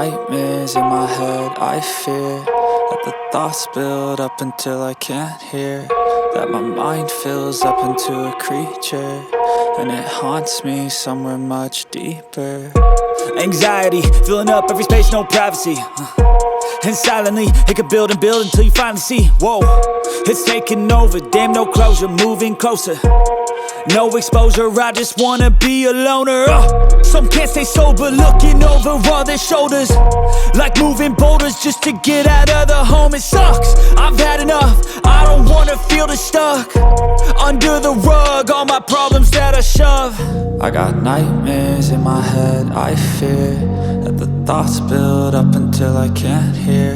nightmares in my head, I fear that the thoughts build up until I can't hear, that my mind fills up into a creature, and it haunts me somewhere much deeper. Anxiety, filling up every space, no privacy. And silently, it could build and build until you finally see, whoa, it's taking over, damn no closure, moving closer. No exposure, I just wanna be a loner. Some can't stay sober, looking over all their shoulders, like moving boulders just to get out of the home. It sucks, I've had enough, I don't wanna feel the stuck under the rug, all my problems that I shove. I got nightmares in my head, I fear that the thoughts build up until I can't hear,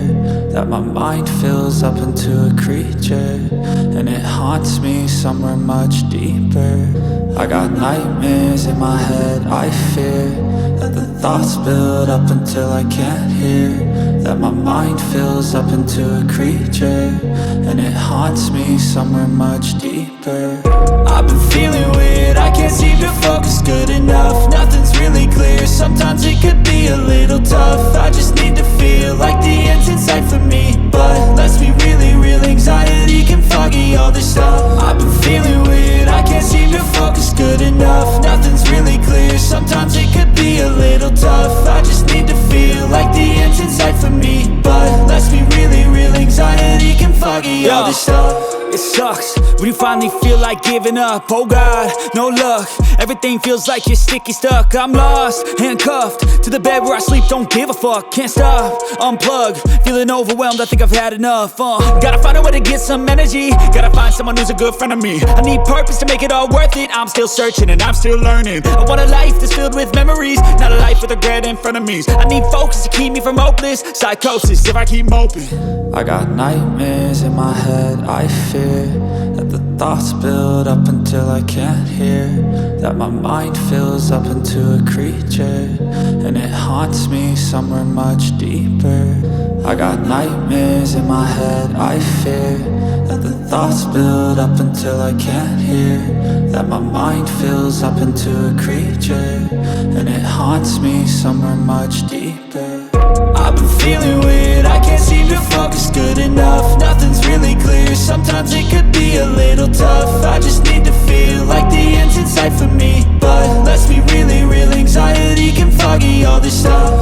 that my mind fills up into a creature, and it haunts me somewhere much deeper. I got nightmares in my head, I fear that the thoughts build up until I can't hear, that my mind fills up into a creature, and it haunts me somewhere much deeper. I've been feeling weird, I can't seem to focus good enough. Nothing's really clear, sometimes it could be a little tough. I just need to feel like the end's in sight for me, but let's be really real, anxiety can foggy all this stuff. I've been feeling weird, I can't seem to focus good enough. Nothing's really clear, sometimes it could be a little tough. I just need to feel like the end's in sight for me, but let's be really real, anxiety can foggy all this stuff. It sucks when you finally feel like giving up. Oh God, no luck, everything feels like you're sticky stuck. I'm lost, handcuffed to the bed where I sleep, don't give a fuck. Can't stop, unplug, feeling overwhelmed, I think I've had enough. Gotta find a way to get some energy, gotta find someone who's a good friend of me. I need purpose to make it all worth it, I'm still searching and I'm still learning. I want a life that's filled with memories, not a life with regret in front of me. I need focus to keep me from hopeless psychosis if I keep moping. I got nightmares in my head, I fear that the thoughts build up until I can't hear, that my mind fills up into a creature, and it haunts me somewhere much deeper. I got nightmares in my head, I fear that the thoughts build up until I can't hear, that my mind fills up into a creature, and it haunts me somewhere much deeper. I've been feeling weird, I can't seem to focus good enough. Nothing's really clear, sometimes it could be a little tough. I just need to feel like the end's in sight for me, but let's be really real, anxiety can foggy all this stuff.